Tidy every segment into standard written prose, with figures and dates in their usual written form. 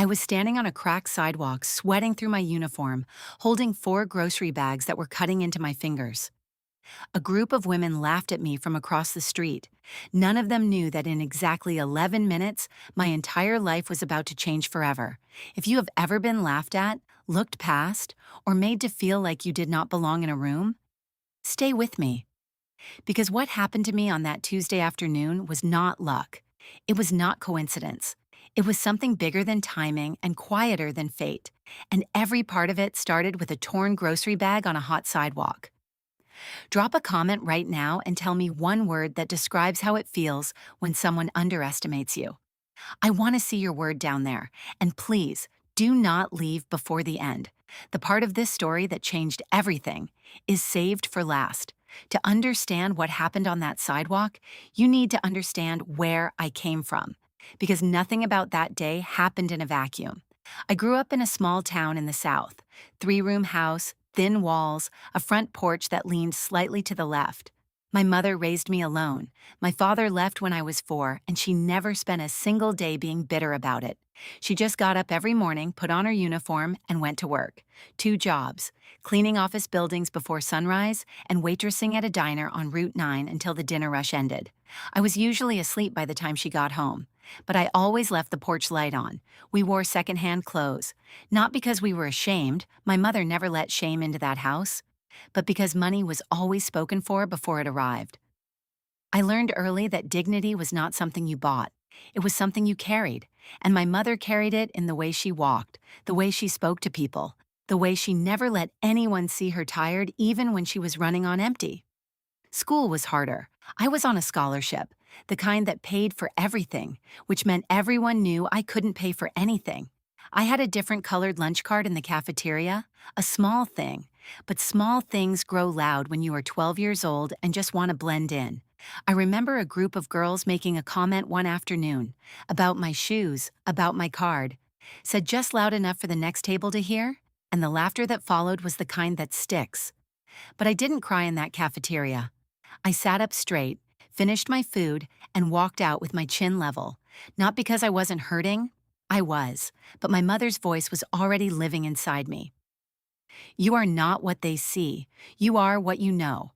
I was standing on a cracked sidewalk, sweating through my uniform, holding 4 grocery bags that were cutting into my fingers. A group of women laughed at me from across the street. None of them knew that in exactly 11 minutes, my entire life was about to change forever. If you have ever been laughed at, looked past, or made to feel like you did not belong in a room, stay with me. Because what happened to me on that Tuesday afternoon was not luck. It was not coincidence. It was something bigger than timing and quieter than fate. And every part of it started with a torn grocery bag on a hot sidewalk. Drop a comment right now and tell me one word that describes how it feels when someone underestimates you. I want to see your word down there. And please, do not leave before the end. The part of this story that changed everything is saved for last. To understand what happened on that sidewalk, you need to understand where I came from. Because nothing about that day happened in a vacuum. I grew up in a small town in the South, 3-room house, thin walls, a front porch that leaned slightly to the left. My mother raised me alone. My father left when I was 4, and she never spent a single day being bitter about it. She just got up every morning, put on her uniform, and went to work. 2 jobs, cleaning office buildings before sunrise and waitressing at a diner on Route 9 until the dinner rush ended. I was usually asleep by the time she got home, but I always left the porch light on. We wore secondhand clothes. Not because we were ashamed, my mother never let shame into that house, but because money was always spoken for before it arrived. I learned early that dignity was not something you bought. It was something you carried, and my mother carried it in the way she walked, the way she spoke to people, the way she never let anyone see her tired even when she was running on empty. School was harder. I was on a scholarship, the kind that paid for everything, which meant everyone knew I couldn't pay for anything. I had a different colored lunch card in the cafeteria, a small thing, but small things grow loud when you are 12 years old and just want to blend in. I remember a group of girls making a comment one afternoon about my shoes, about my card, said just loud enough for the next table to hear, and the laughter that followed was the kind that sticks. But I didn't cry in that cafeteria. I sat up straight, finished my food, and walked out with my chin level. Not because I wasn't hurting, I was, but my mother's voice was already living inside me. You are not what they see. You are what you know.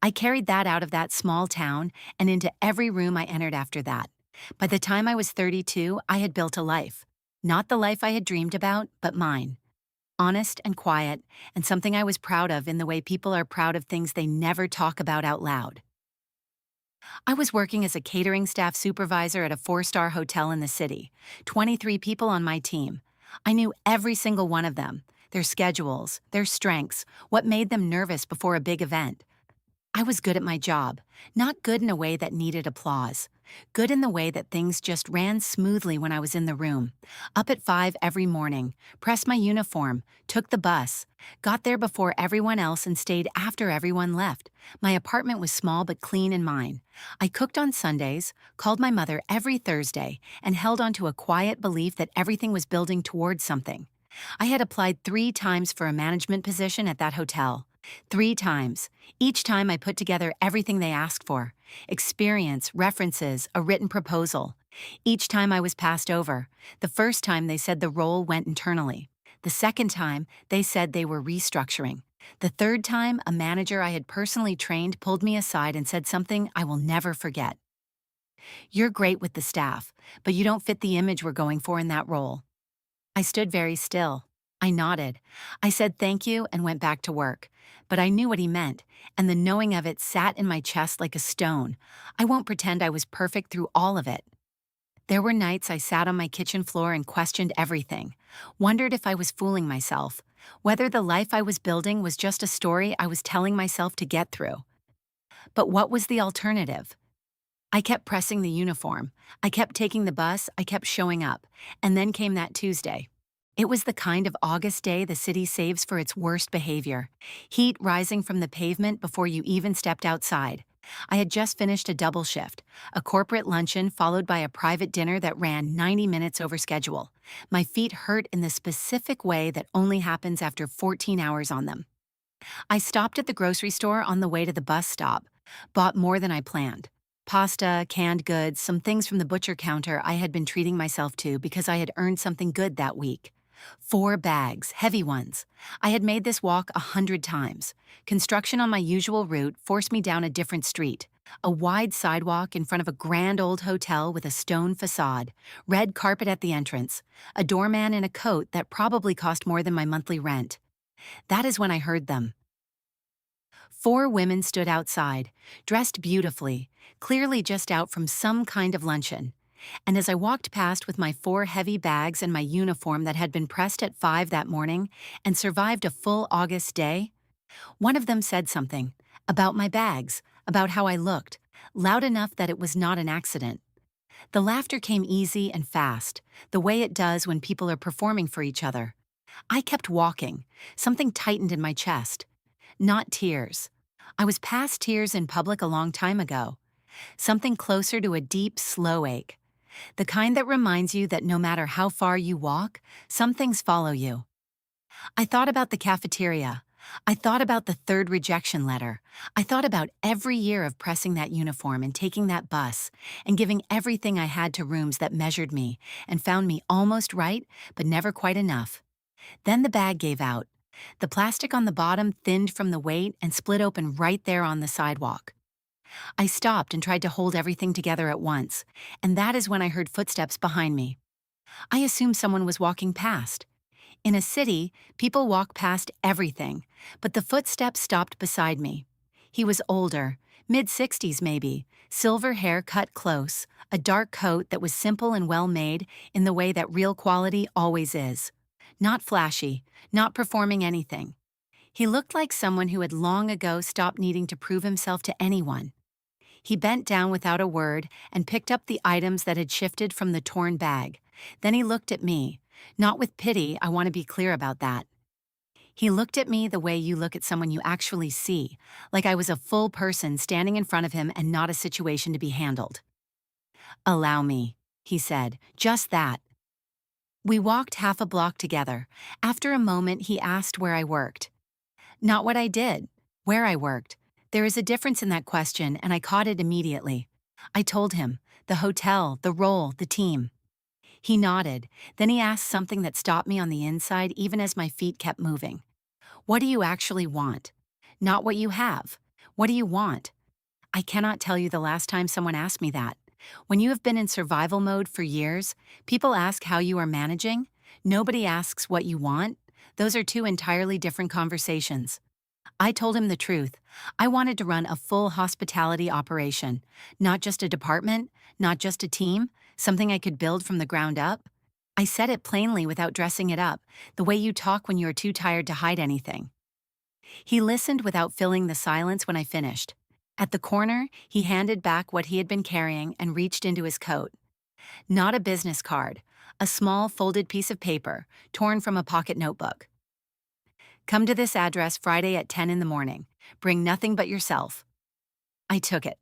I carried that out of that small town and into every room I entered after that. By the time I was 32, I had built a life. Not the life I had dreamed about, but mine. Honest and quiet, and something I was proud of in the way people are proud of things they never talk about out loud. I was working as a catering staff supervisor at a 4-star hotel in the city, 23 people on my team. I knew every single one of them, their schedules, their strengths, what made them nervous before a big event. I was good at my job, not good in a way that needed applause. Good in the way that things just ran smoothly when I was in the room. Up at 5 every morning, pressed my uniform, took the bus, got there before everyone else and stayed after everyone left. My apartment was small but clean and mine. I cooked on Sundays, called my mother every Thursday, and held on to a quiet belief that everything was building towards something. I had applied 3 times for a management position at that hotel. 3 times. Each time I put together everything they asked for. Experience, references, a written proposal. Each time I was passed over. The first time they said the role went internally. The second time, they said they were restructuring. The third time, a manager I had personally trained pulled me aside and said something I will never forget. You're great with the staff, but you don't fit the image we're going for in that role. I stood very still. I nodded. I said thank you and went back to work. But I knew what he meant, and the knowing of it sat in my chest like a stone. I won't pretend I was perfect through all of it. There were nights I sat on my kitchen floor and questioned everything, wondered if I was fooling myself, whether the life I was building was just a story I was telling myself to get through. But what was the alternative? I kept pressing the uniform. I kept taking the bus. I kept showing up. And then came that Tuesday. It was the kind of August day the city saves for its worst behavior. Heat rising from the pavement before you even stepped outside. I had just finished a double shift, a corporate luncheon followed by a private dinner that ran 90 minutes over schedule. My feet hurt in the specific way that only happens after 14 hours on them. I stopped at the grocery store on the way to the bus stop, bought more than I planned. Pasta, canned goods, some things from the butcher counter I had been treating myself to because I had earned something good that week. 4 bags, heavy ones. I had made this walk 100 times. Construction on my usual route forced me down a different street. A wide sidewalk in front of a grand old hotel with a stone facade, red carpet at the entrance, a doorman in a coat that probably cost more than my monthly rent. That is when I heard them. 4 women stood outside, dressed beautifully, clearly just out from some kind of luncheon. And as I walked past with my 4 heavy bags and my uniform that had been pressed at 5 that morning and survived a full August day, one of them said something about my bags, about how I looked, loud enough that it was not an accident. The laughter came easy and fast, the way it does when people are performing for each other. I kept walking. Something tightened in my chest. Not tears. I was past tears in public a long time ago. Something closer to a deep, slow ache. The kind that reminds you that no matter how far you walk, some things follow you. I thought about the cafeteria. I thought about the third rejection letter. I thought about every year of pressing that uniform and taking that bus and giving everything I had to rooms that measured me and found me almost right, but never quite enough. Then the bag gave out. The plastic on the bottom thinned from the weight and split open right there on the sidewalk. I stopped and tried to hold everything together at once, and that is when I heard footsteps behind me. I assumed someone was walking past. In a city, people walk past everything, but the footsteps stopped beside me. He was older, mid-60s maybe, silver hair cut close, a dark coat that was simple and well-made in the way that real quality always is. Not flashy, not performing anything. He looked like someone who had long ago stopped needing to prove himself to anyone. He bent down without a word and picked up the items that had shifted from the torn bag. Then he looked at me. Not with pity, I want to be clear about that. He looked at me the way you look at someone you actually see, like I was a full person standing in front of him and not a situation to be handled. "Allow me," he said, just that. We walked half a block together. After a moment, he asked where I worked. Not what I did, where I worked. There is a difference in that question, and I caught it immediately. I told him, the hotel, the role, the team. He nodded. Then he asked something that stopped me on the inside even as my feet kept moving. What do you actually want? Not what you have. What do you want? I cannot tell you the last time someone asked me that. When you have been in survival mode for years, people ask how you are managing. Nobody asks what you want. Those are 2 entirely different conversations. I told him the truth. I wanted to run a full hospitality operation, not just a department, not just a team, something I could build from the ground up. I said it plainly without dressing it up, the way you talk when you are too tired to hide anything. He listened without filling the silence when I finished. At the corner, he handed back what he had been carrying and reached into his coat. Not a business card, a small folded piece of paper, torn from a pocket notebook. Come to this address Friday at 10 in the morning. Bring nothing but yourself. I took it.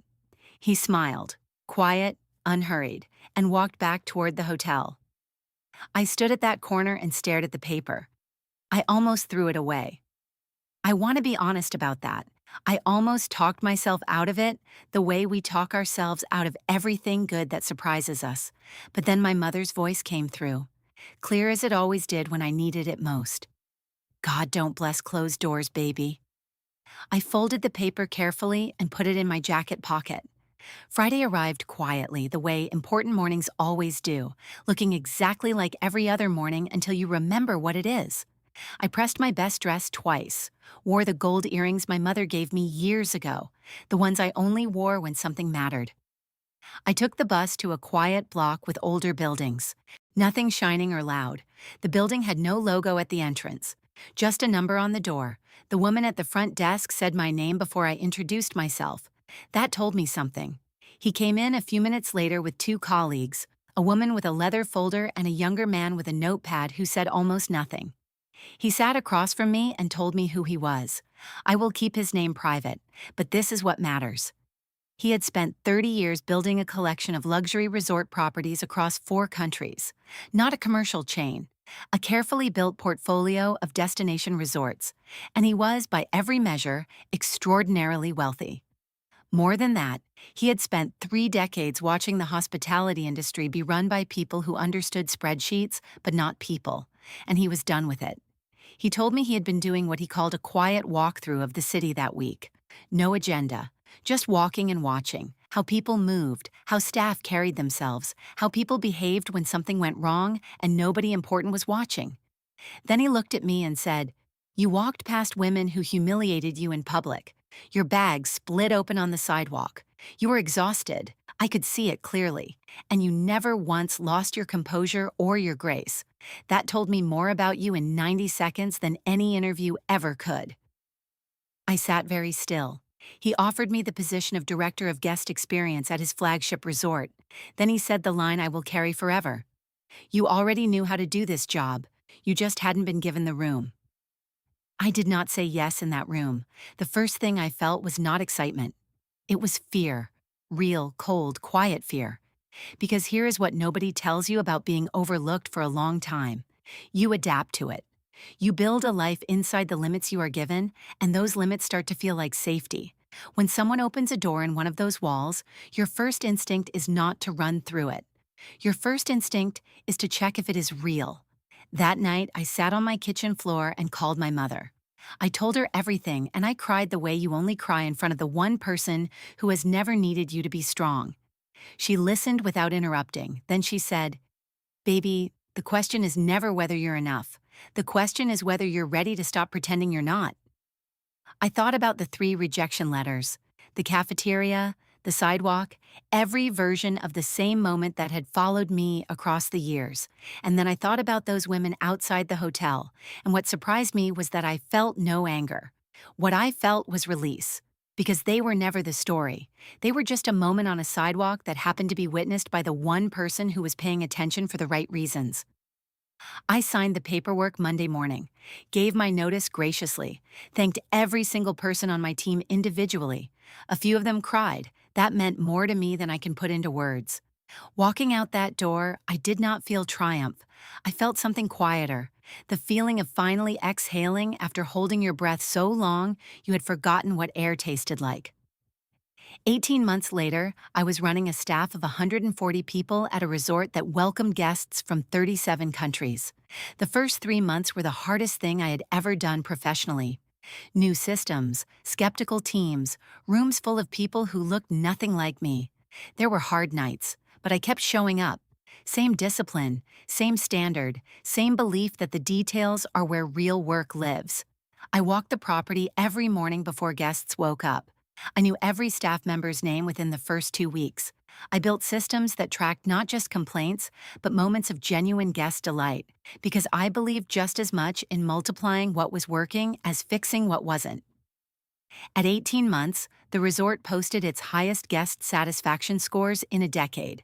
He smiled, quiet, unhurried, and walked back toward the hotel. I stood at that corner and stared at the paper. I almost threw it away. I want to be honest about that. I almost talked myself out of it, the way we talk ourselves out of everything good that surprises us. But then my mother's voice came through, clear as it always did when I needed it most. God don't bless closed doors, baby. I folded the paper carefully and put it in my jacket pocket. Friday arrived quietly, the way important mornings always do, looking exactly like every other morning until you remember what it is. I pressed my best dress twice, wore the gold earrings my mother gave me years ago, the ones I only wore when something mattered. I took the bus to a quiet block with older buildings. Nothing shining or loud. The building had no logo at the entrance, just a number on the door. The woman at the front desk said my name before I introduced myself. That told me something. He came in a few minutes later with 2 colleagues, a woman with a leather folder and a younger man with a notepad who said almost nothing. He sat across from me and told me who he was. I will keep his name private, but this is what matters. He had spent 30 years building a collection of luxury resort properties across 4 countries. Not a commercial chain, a carefully built portfolio of destination resorts, and he was, by every measure, extraordinarily wealthy. More than that, He had spent 3 decades watching the hospitality industry be run by people who understood spreadsheets, but not people, and he was done with it. He told me he had been doing what he called a quiet walkthrough of the city that week. No agenda, just walking and watching, how people moved, how staff carried themselves, how people behaved when something went wrong and nobody important was watching. Then he looked at me and said, "You walked past women who humiliated you in public. Your bag split open on the sidewalk. You were exhausted. I could see it clearly. And you never once lost your composure or your grace. That told me more about you in 90 seconds than any interview ever could." I sat very still. He offered me the position of Director of Guest Experience at his flagship resort. Then he said the line I will carry forever. "You already knew how to do this job. You just hadn't been given the room." I did not say yes in that room. The first thing I felt was not excitement. It was fear. Real, cold, quiet fear. Because here is what nobody tells you about being overlooked for a long time. You adapt to it. You build a life inside the limits you are given, and those limits start to feel like safety. When someone opens a door in one of those walls, your first instinct is not to run through it. Your first instinct is to check if it is real. That night, I sat on my kitchen floor and called my mother. I told her everything, and I cried the way you only cry in front of the one person who has never needed you to be strong. She listened without interrupting. Then she said, "Baby, the question is never whether you're enough. The question is whether you're ready to stop pretending you're not." I thought about the 3 rejection letters, the cafeteria, the sidewalk, every version of the same moment that had followed me across the years. And then I thought about those women outside the hotel, and what surprised me was that I felt no anger. What I felt was release, because they were never the story. They were just a moment on a sidewalk that happened to be witnessed by the one person who was paying attention for the right reasons. I signed the paperwork Monday morning, gave my notice graciously, thanked every single person on my team individually. A few of them cried. That meant more to me than I can put into words. Walking out that door, I did not feel triumph. I felt something quieter, the feeling of finally exhaling after holding your breath so long you had forgotten what air tasted like. 18 months later, I was running a staff of 140 people at a resort that welcomed guests from 37 countries. The first 3 months were the hardest thing I had ever done professionally. New systems, skeptical teams, rooms full of people who looked nothing like me. There were hard nights, but I kept showing up. Same discipline, same standard, same belief that the details are where real work lives. I walked the property every morning before guests woke up. I knew every staff member's name within the first 2 weeks. I built systems that tracked not just complaints, but moments of genuine guest delight, because I believed just as much in multiplying what was working as fixing what wasn't. At 18 months, the resort posted its highest guest satisfaction scores in a decade.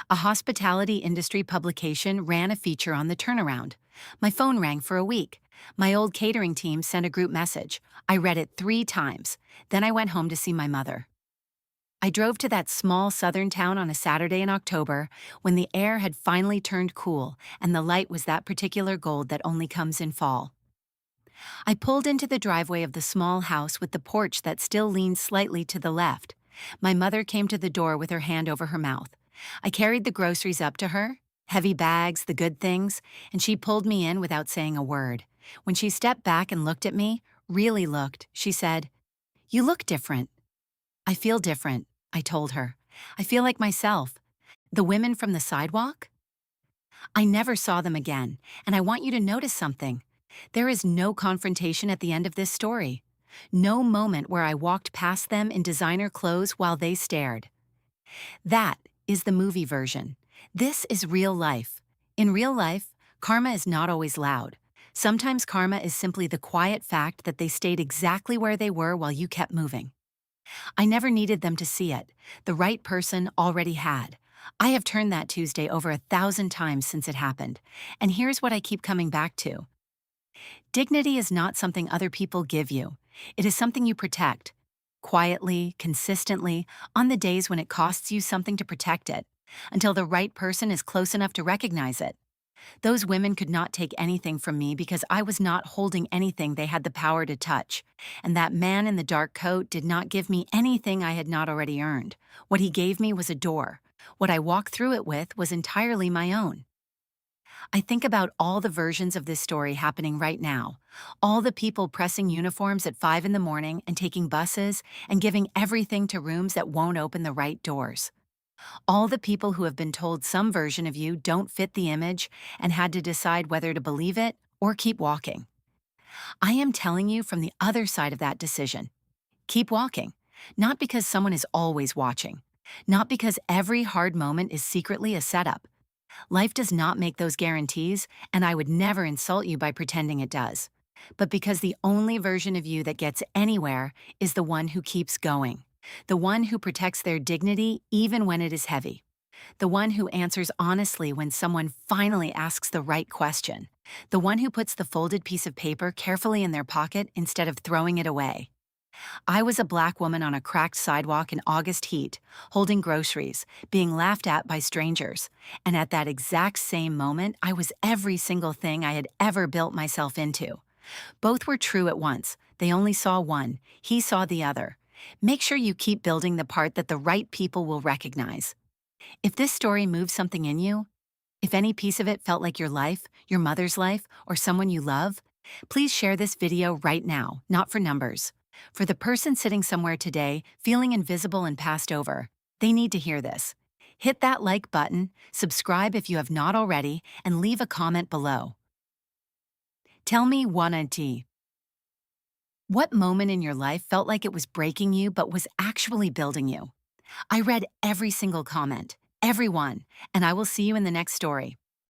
A hospitality industry publication ran a feature on the turnaround. My phone rang for a week. My old catering team sent a group message. I read it 3 times. Then I went home to see my mother. I drove to that small southern town on a Saturday in October when the air had finally turned cool and the light was that particular gold that only comes in fall. I pulled into the driveway of the small house with the porch that still leaned slightly to the left. My mother came to the door with her hand over her mouth. I carried the groceries up to her, heavy bags, the good things, and she pulled me in without saying a word. When she stepped back and looked at me, really looked, she said, "You look different." "I feel different," I told her. "I feel like myself." "The women from the sidewalk?" I never saw them again, and I want you to notice something. There is no confrontation at the end of this story. No moment where I walked past them in designer clothes while they stared. That is the movie version. This is real life. In real life, karma is not always loud. Sometimes karma is simply the quiet fact that they stayed exactly where they were while you kept moving. I never needed them to see it. The right person already had. I have turned that Tuesday over 1,000 times since it happened. And here's what I keep coming back to. Dignity is not something other people give you. It is something you protect. Quietly, consistently, on the days when it costs you something to protect it, until the right person is close enough to recognize it. Those women could not take anything from me because I was not holding anything they had the power to touch. And that man in the dark coat did not give me anything I had not already earned. What he gave me was a door. What I walked through it with was entirely my own. I think about all the versions of this story happening right now. All the people pressing uniforms at 5 in the morning and taking buses and giving everything to rooms that won't open the right doors. All the people who have been told some version of you don't fit the image and had to decide whether to believe it or keep walking. I am telling you from the other side of that decision. Keep walking. Not because someone is always watching. Not because every hard moment is secretly a setup. Life does not make those guarantees, and I would never insult you by pretending it does. But because the only version of you that gets anywhere is the one who keeps going. The one who protects their dignity even when it is heavy. The one who answers honestly when someone finally asks the right question. The one who puts the folded piece of paper carefully in their pocket instead of throwing it away. I was a black woman on a cracked sidewalk in August heat, holding groceries, being laughed at by strangers. And at that exact same moment, I was every single thing I had ever built myself into. Both were true at once. They only saw one. He saw the other. Make sure you keep building the part that the right people will recognize. If this story moved something in you, if any piece of it felt like your life, your mother's life, or someone you love, please share this video right now, not for numbers. For the person sitting somewhere today, feeling invisible and passed over, they need to hear this. Hit that like button, subscribe if you have not already, and leave a comment below. Tell me, Wanati, what moment in your life felt like it was breaking you but was actually building you? I read every single comment, every one, and I will see you in the next story.